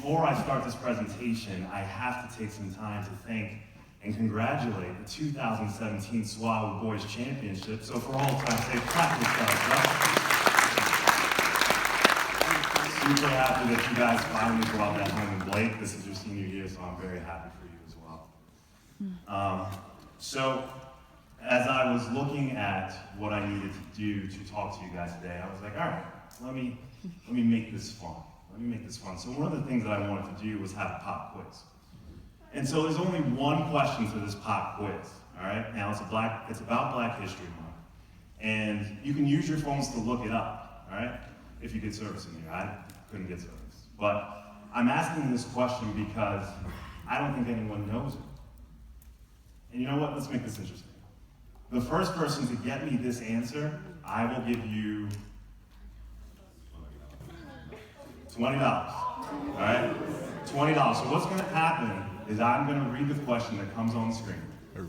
before I start this presentation, I have to take some time to thank and congratulate the 2017 SWAW Boys Championship. So for all time, say clap yourselves up. Super happy that you guys finally brought that home. And Blake, this is your senior year, so I'm very happy for you as well. So as I was looking at what I needed to do to talk to you guys today, I was like, all right, let me make this fun. Let me make this fun. So one of the things that I wanted to do was have a pop quiz. And so there's only one question for this pop quiz, all right? Now it's about Black History Month. And you can use your phones to look it up, all right? If you get service in here. I couldn't get service. But I'm asking this question because I don't think anyone knows it. And you know what? Let's make this interesting. The first person to get me this answer, I will give you $20, all right? $20. So what's gonna happen is I'm gonna read the question that comes on the screen.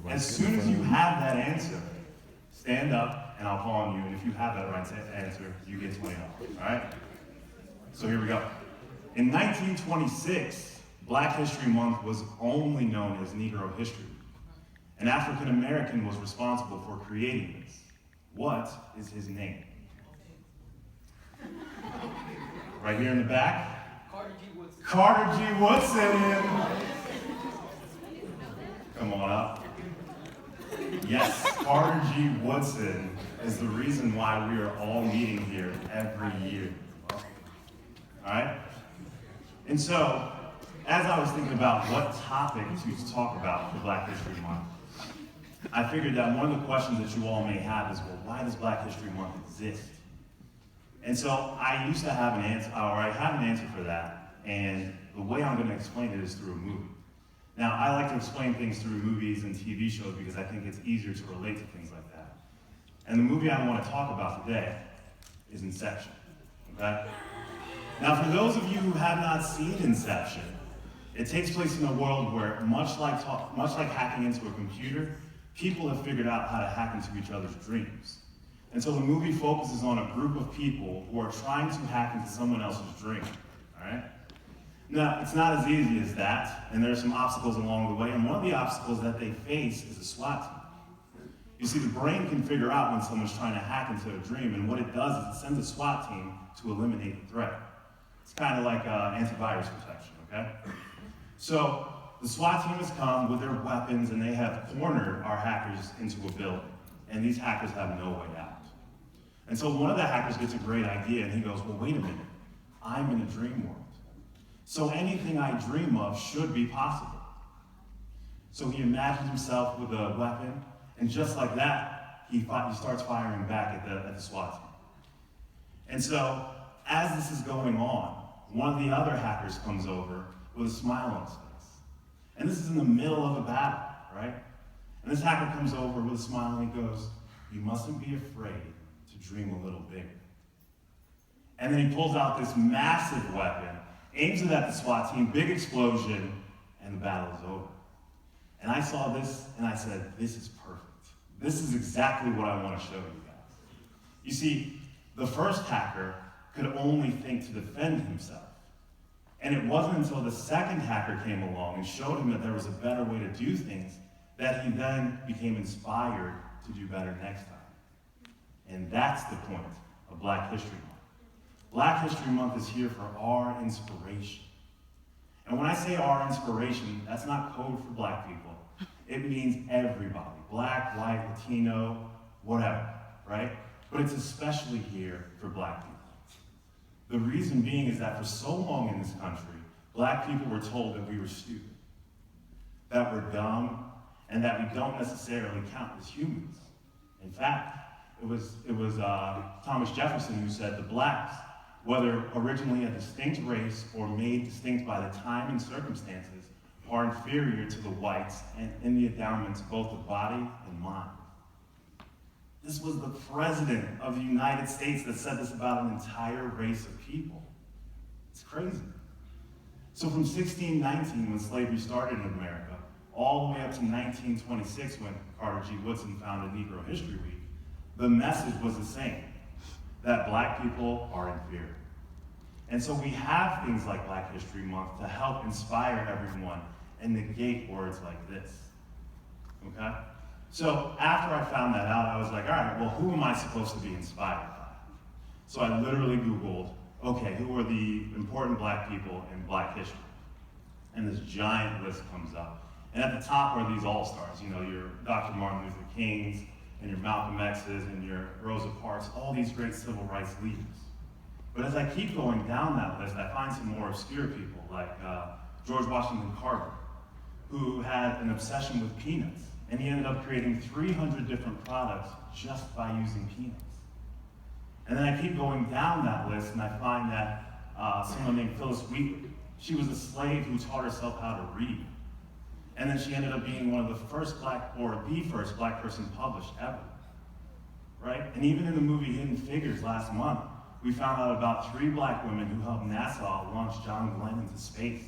As soon as you have that answer, stand up and I'll call on you, and if you have that right answer, you get $20, all right? So here we go. In 1926, Black History Month was only known as Negro History. An African American was responsible for creating this. What is his name? Right here in the back. Carter G. Woodson. Carter G. Woodson. Come on up. Yes, Carter G. Woodson is the reason why we are all meeting here every year. All right? And so, as I was thinking about what topic to talk about for Black History Month, I figured that one of the questions that you all may have is, well, why does Black History Month exist? And so I used to have an answer, or I have an answer for that, and the way I'm going to explain it is through a movie. Now, I like to explain things through movies and TV shows because I think it's easier to relate to things like that. And the movie I want to talk about today is Inception, okay? Now, for those of you who have not seen Inception, it takes place in a world where, much like hacking into a computer, people have figured out how to hack into each other's dreams. And so the movie focuses on a group of people who are trying to hack into someone else's dream, all right? Now, it's not as easy as that, and there are some obstacles along the way, and one of the obstacles that they face is a SWAT team. You see, the brain can figure out when someone's trying to hack into a dream, and what it does is it sends a SWAT team to eliminate the threat. It's kind of like antivirus protection, okay? So the SWAT team has come with their weapons, and they have cornered our hackers into a building, and these hackers have no way out. And so one of the hackers gets a great idea, and he goes, well, wait a minute, I'm in a dream world. So anything I dream of should be possible. So he imagines himself with a weapon, and just like that, he starts firing back at the SWAT team. And so, as this is going on, one of the other hackers comes over with a smile on his face. And this is in the middle of a battle, right? And this hacker comes over with a smile and he goes, you mustn't be afraid to dream a little bigger. And then he pulls out this massive weapon, aims it at the SWAT team, big explosion, and the battle is over. And I saw this and I said, this is perfect. This is exactly what I want to show you guys. You see, the first hacker could only think to defend himself. And it wasn't until the second hacker came along and showed him that there was a better way to do things that he then became inspired to do better next time. And that's the point of Black History Month. Black History Month is here for our inspiration. And when I say our inspiration, that's not code for Black people. It means everybody, Black, white, Latino, whatever, right? But it's especially here for Black people. The reason being is that for so long in this country, Black people were told that we were stupid, that we're dumb, and that we don't necessarily count as humans. In fact, it was Thomas Jefferson who said the blacks, whether originally a distinct race or made distinct by the time and circumstances, are inferior to the whites and in the endowments of both the body and mind. This was the president of the United States that said this about an entire race of people. It's crazy. So from 1619, when slavery started in America, all the way up to 1926, when Carter G. Woodson founded Negro History Week, the message was the same, that Black people are inferior. And so we have things like Black History Month to help inspire everyone and negate words like this, okay? So after I found that out, I was like, all right, well, who am I supposed to be inspired by? So I literally Googled, okay, who are the important Black people in Black history? And this giant list comes up. And at the top are these all-stars, you know, your Dr. Martin Luther Kings, and your Malcolm X's, and your Rosa Parks, all these great civil rights leaders. But as I keep going down that list, I find some more obscure people, like George Washington Carver, who had an obsession with peanuts. And he ended up creating 300 different products just by using peanuts. And then I keep going down that list, and I find that someone named Phyllis Wheatley, she was a slave who taught herself how to read. And then she ended up being one of the first Black, or the first Black person published ever, right? And even in the movie Hidden Figures last month, we found out about 3 Black women who helped NASA launch John Glenn into space.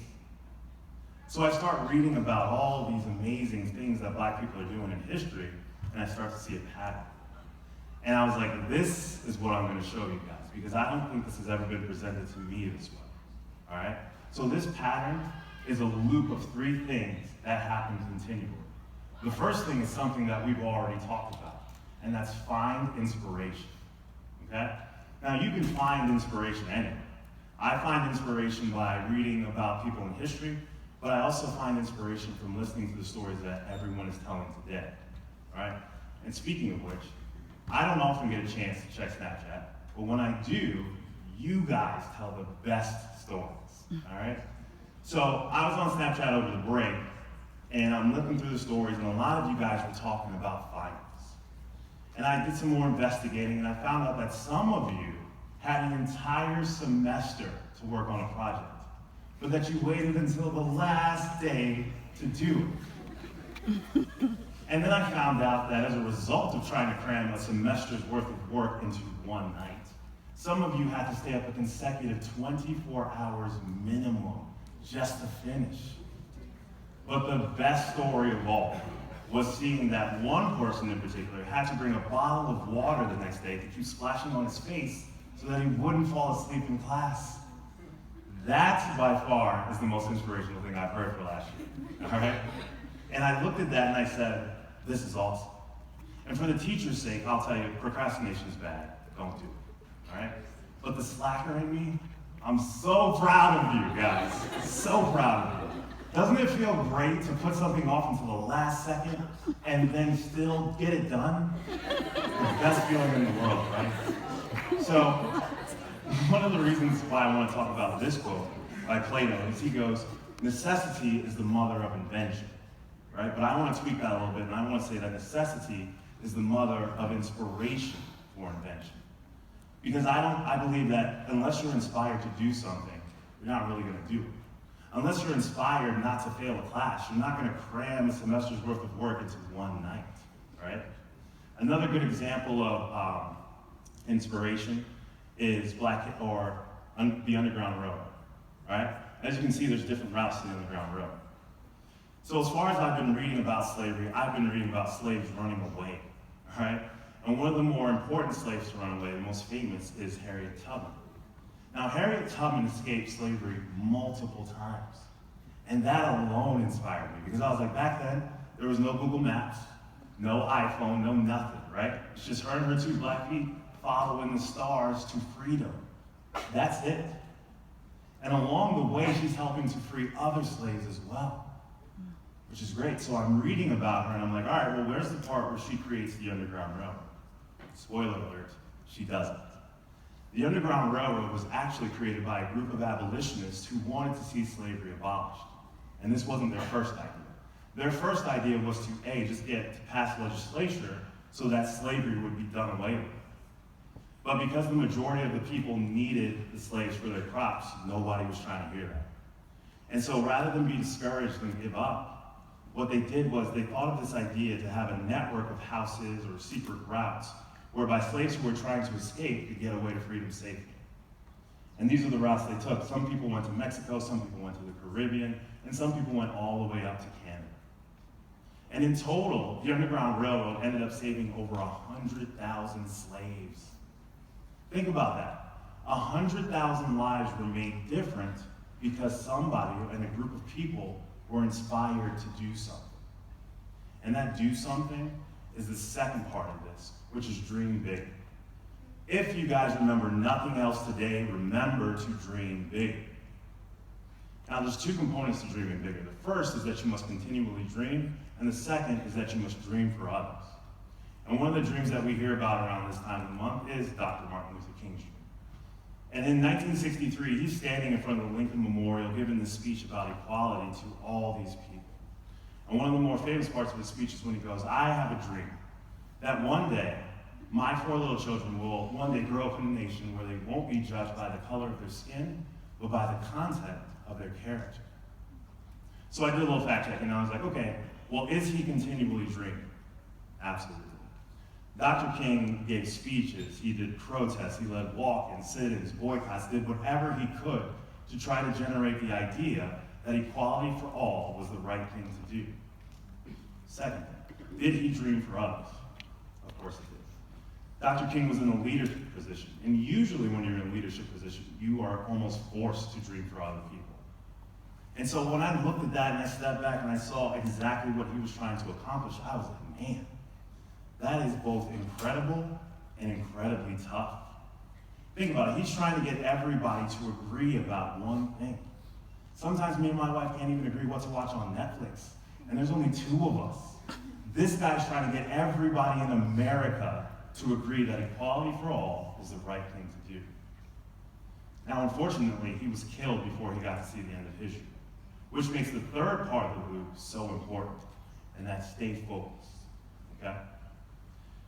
So I start reading about all these amazing things that Black people are doing in history, and I start to see a pattern. And I was like, this is what I'm gonna show you guys, because I don't think this has ever been presented to me this way, all right? So this pattern is a loop of 3 things that happen continually. The first thing is something that we've already talked about, and that's find inspiration, okay? Now you can find inspiration anywhere. I find inspiration by reading about people in history, but I also find inspiration from listening to the stories that everyone is telling today, right? And speaking of which, I don't often get a chance to check Snapchat, but when I do, you guys tell the best stories, all right? So I was on Snapchat over the break, and I'm looking through the stories, and a lot of you guys were talking about finals. And I did some more investigating, and I found out that some of you had an entire semester to work on a project, but that you waited until the last day to do it. And then I found out that as a result of trying to cram a semester's worth of work into one night, some of you had to stay up a consecutive 24 hours minimum just to finish. But the best story of all was seeing that one person in particular had to bring a bottle of water the next day to keep splashing on his face so that he wouldn't fall asleep in class. That, by far, is the most inspirational thing I've heard for last year, all right? And I looked at that and I said, this is awesome. And for the teacher's sake, I'll tell you, procrastination is bad. Don't do it, all right? But the slacker in me, I'm so proud of you guys. So proud of you. Doesn't it feel great to put something off until the last second and then still get it done? The best feeling in the world, right? So, one of the reasons why I want to talk about this quote by Plato is he goes, necessity is the mother of invention, right? But I want to tweak that a little bit, and I want to say that necessity is the mother of inspiration for invention. Because I believe that unless you're inspired to do something, you're not really going to do it. Unless you're inspired not to fail a class, you're not going to cram a semester's worth of work into one night, right? Another good example of inspiration is the Underground Railroad, right? As you can see, there's different routes to the Underground Railroad. So as far as I've been reading about slavery, I've been reading about slaves running away, all right? And one of the more important slaves to run away, the most famous, is Harriet Tubman. Now, Harriet Tubman escaped slavery multiple times. And that alone inspired me, because I was like, back then, there was no Google Maps, no iPhone, no nothing, right? It's just her and her 2 black feet following the stars to freedom. That's it. And along the way, she's helping to free other slaves as well, which is great. So I'm reading about her, and I'm like, all right, well, where's the part where she creates the Underground Railroad? Spoiler alert, she doesn't. The Underground Railroad was actually created by a group of abolitionists who wanted to see slavery abolished. And this wasn't their first idea. Their first idea was to, A, just get to pass legislation so that slavery would be done away with. But because the majority of the people needed the slaves for their crops, nobody was trying to hear that. And so rather than be discouraged and give up, what they did was they thought of this idea to have a network of houses or secret routes whereby slaves who were trying to escape could get away to freedom safely. And these are the routes they took. Some people went to Mexico, some people went to the Caribbean, and some people went all the way up to Canada. And in total, the Underground Railroad ended up saving over 100,000 slaves. Think about that. 100,000 lives were made different because somebody and a group of people were inspired to do something. And that do something is the second part of this, which is dream big. If you guys remember nothing else today, remember to dream big. Now, there's two components to dreaming bigger. The first is that you must continually dream, and the second is that you must dream for others. And one of the dreams that we hear about around this time of the month is Dr. Martin Luther King's dream. And in 1963, he's standing in front of the Lincoln Memorial giving this speech about equality to all these people. And one of the more famous parts of his speech is when he goes, I have a dream that one day, my 4 little children will one day grow up in a nation where they won't be judged by the color of their skin, but by the content of their character. So I did a little fact checking, and I was like, okay, well, is he continually dreaming? Absolutely. Dr. King gave speeches, he did protests, he led walk-ins, sit-ins, boycotts, did whatever he could to try to generate the idea that equality for all was the right thing to do. Second, did he dream for others? Of course he did. Dr. King was in a leadership position, and usually when you're in a leadership position, you are almost forced to dream for other people. And so when I looked at that and I stepped back and I saw exactly what he was trying to accomplish, I was like, man, that is both incredible and incredibly tough. Think about it, he's trying to get everybody to agree about one thing. Sometimes me and my wife can't even agree what to watch on Netflix, and there's only 2 of us. This guy's trying to get everybody in America to agree that equality for all is the right thing to do. Now, unfortunately, he was killed before he got to see the end of history, which makes the third part of the loop so important, and that's stay focused, okay?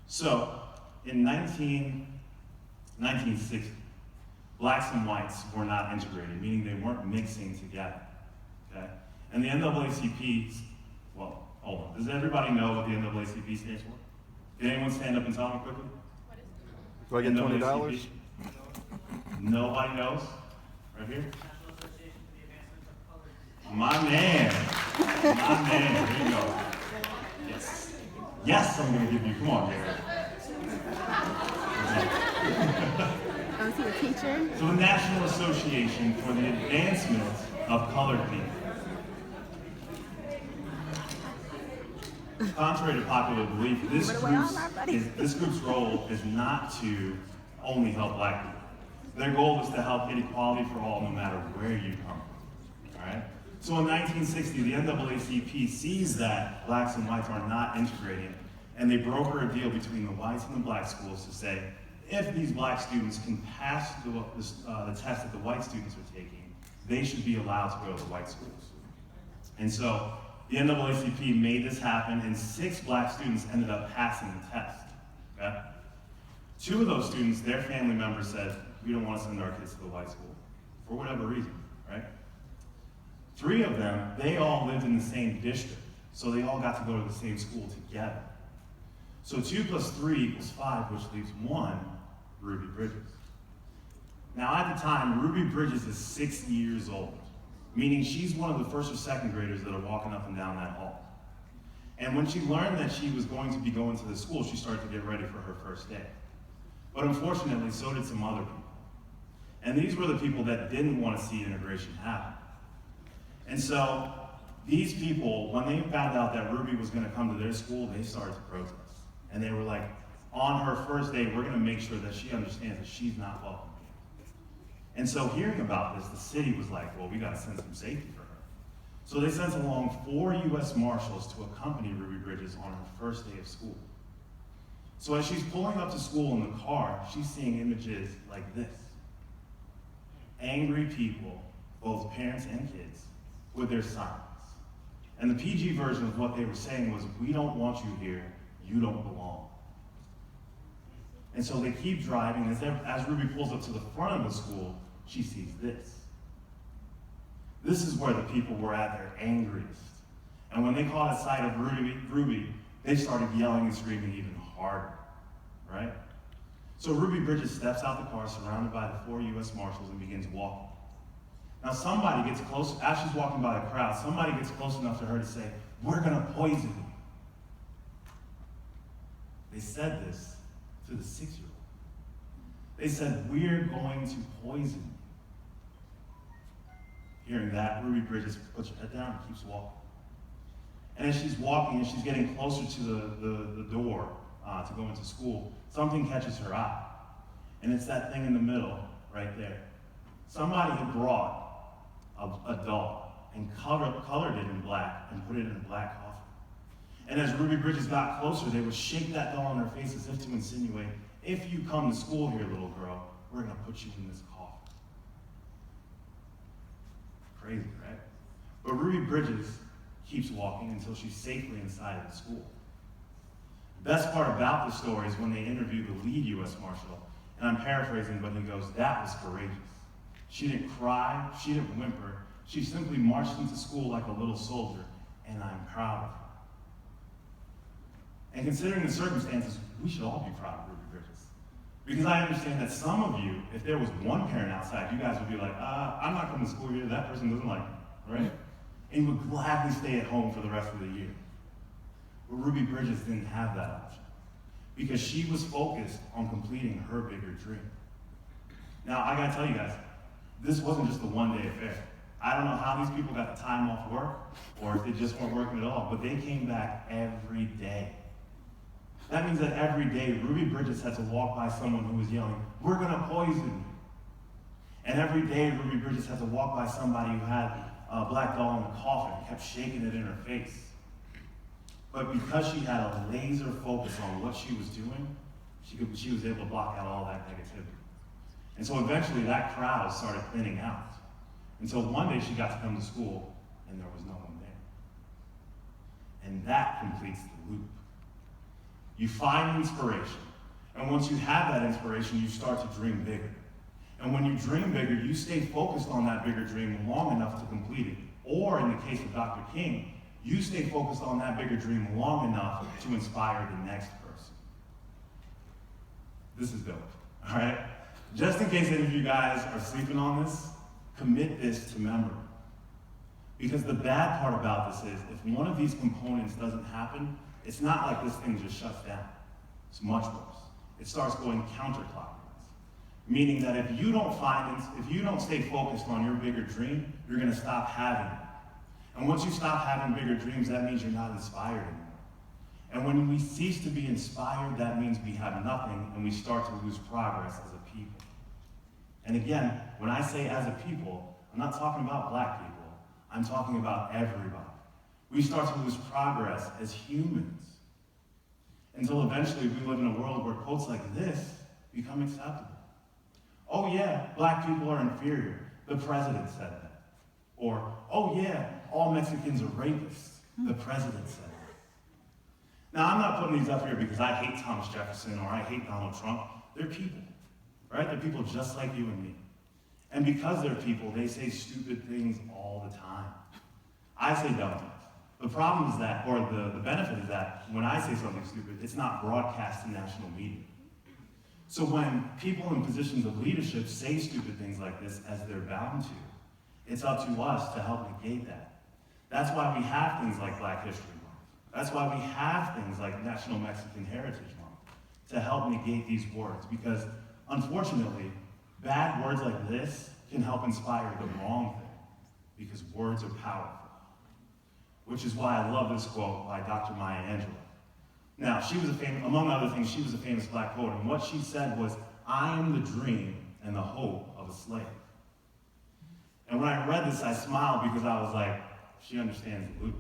So, in 1960, blacks and whites were not integrated, meaning they weren't mixing together, okay? And the NAACP, well, hold on. Does everybody know what the NAACP stands for? Can anyone stand up and tell me quickly? Do I get $20? Nobody knows? Right here? My man. My man. There you go. Yes. Yes, I'm going to give you. Come on, Gary. Oh, is he a teacher? So the National Association for the Advancement of Colored People. Contrary to popular belief, this group's role is not to only help black people. Their goal is to help get equality for all no matter where you come from, all right? So in 1960, the NAACP sees that blacks and whites are not integrating, and they broker a deal between the whites and the black schools to say, if these black students can pass the test that the white students are taking, they should be allowed to go to the white schools. And so the NAACP made this happen, and 6 black students ended up passing the test, okay? 2 of those students, their family members said, we don't want to send our kids to the white school, for whatever reason, right? 3 of them, they all lived in the same district, so they all got to go to the same school together. So 2 plus 3 equals 5, which leaves 1, Ruby Bridges. Now at the time, Ruby Bridges is 6 years old, meaning she's one of the 1st or 2nd graders that are walking up and down that hall. And when she learned that she was going to be going to the school, she started to get ready for her first day. But unfortunately, so did some other people. And these were the people that didn't want to see integration happen. And so these people, when they found out that Ruby was going to come to their school, they started to protest. And they were like, on her first day, we're going to make sure that she understands that she's not welcome. And so hearing about this, the city was like, well, we got to send some safety for her. So they sent along 4 U.S. Marshals to accompany Ruby Bridges on her first day of school. So as she's pulling up to school in the car, she's seeing images like this. Angry people, both parents and kids, with their signs. And the PG version of what they were saying was, we don't want you here, you don't belong. And so they keep driving. As Ruby pulls up to the front of the school, she sees this. This is where the people were at their angriest. And when they caught a sight of Ruby, they started yelling and screaming even harder, right? So Ruby Bridges steps out the car, surrounded by the 4 U.S. Marshals, and begins walking. Now somebody gets close, as she's walking by the crowd, somebody gets close enough to her to say, we're gonna poison you. They said this to the 6-year-old. They said, "We're going to poison you." Hearing that, Ruby Bridges puts her head down and keeps walking. And as she's walking and she's getting closer to the door to go into school, something catches her eye. And it's that thing in the middle right there. Somebody had brought a doll and colored it in black and put it in a black coffin. And as Ruby Bridges got closer, they would shake that doll in her face as if to insinuate, "If you come to school here, little girl, we're going to put you in this coffin." Crazy, right? But Ruby Bridges keeps walking until she's safely inside of the school. The best part about the story is when they interview the lead U.S. Marshal, and I'm paraphrasing, but he goes, "That was courageous. She didn't cry, she didn't whimper, she simply marched into school like a little soldier, and I'm proud of her." And considering the circumstances, we should all be proud of Ruby Bridges. Because I understand that some of you, if there was one parent outside, you guys would be like, "I'm not coming to school here, that person doesn't like me," right? And you would gladly stay at home for the rest of the year. But Ruby Bridges didn't have that option because she was focused on completing her bigger dream. Now, I gotta tell you guys, this wasn't just a one-day affair. I don't know how these people got the time off work or if they just weren't working at all, but they came back every day. That means that every day, Ruby Bridges had to walk by someone who was yelling, "We're gonna poison you." And every day, Ruby Bridges had to walk by somebody who had a black doll in a coffin, kept shaking it in her face. But because she had a laser focus on what she was doing, she was able to block out all that negativity. And so eventually that crowd started thinning out. Until one day she got to come to school and there was no one there. And that completes the loop. You find inspiration. And once you have that inspiration, you start to dream bigger. And when you dream bigger, you stay focused on that bigger dream long enough to complete it. Or in the case of Dr. King, you stay focused on that bigger dream long enough to inspire the next person. This is dope, all right? Just in case any of you guys are sleeping on this, commit this to memory. Because the bad part about this is, if one of these components doesn't happen, it's not like this thing just shuts down. It's much worse. It starts going counterclockwise. Meaning that if you don't stay focused on your bigger dream, you're gonna stop having it. And once you stop having bigger dreams, that means you're not inspired anymore. And when we cease to be inspired, that means we have nothing and we start to lose progress as a people. And again, when I say as a people, I'm not talking about black people. I'm talking about everybody. We start to lose progress as humans. Until eventually we live in a world where quotes like this become acceptable. "Oh yeah, black people are inferior. The president said that." Or, "Oh yeah, all Mexicans are rapists. The president said that." Now, I'm not putting these up here because I hate Thomas Jefferson or I hate Donald Trump. They're people, right? They're people just like you and me. And because they're people, they say stupid things all the time. I say dumb things. The problem is that, or the benefit is that, when I say something stupid, it's not broadcast to national media. So when people in positions of leadership say stupid things like this, as they're bound to, it's up to us to help negate that. That's why we have things like Black History Month. That's why we have things like National Mexican Heritage Month, to help negate these words. Because, unfortunately, bad words like this can help inspire the wrong thing, because words are powerful. Which is why I love this quote by Dr. Maya Angelou. Now, she was among other things, she was a famous black poet, and what she said was, "I am the dream and the hope of a slave." And when I read this, I smiled because I was like, she understands the loop.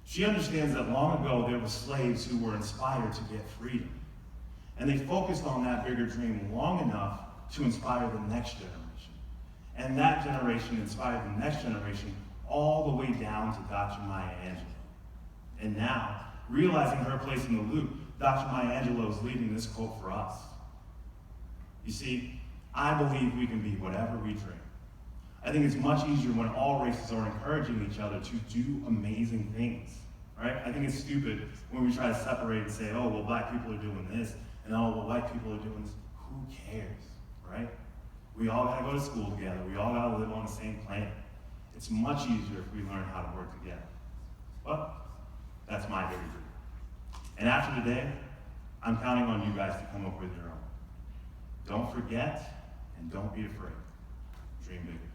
She understands that long ago there were slaves who were inspired to get freedom. And they focused on that bigger dream long enough to inspire the next generation. And that generation inspired the next generation all the way down to Dr. Maya Angelou. And now, realizing her place in the loop, Dr. Maya Angelou is leaving this quote for us. You see, I believe we can be whatever we dream. I think it's much easier when all races are encouraging each other to do amazing things, right? I think it's stupid when we try to separate and say, "Oh, well, black people are doing this," and "Oh, well, white people are doing this." Who cares, right? We all gotta go to school together. We all gotta live on the same planet. It's much easier if we learn how to work together. But that's my bigger dream. And after today, I'm counting on you guys to come up with your own. Don't forget and don't be afraid. Dream big.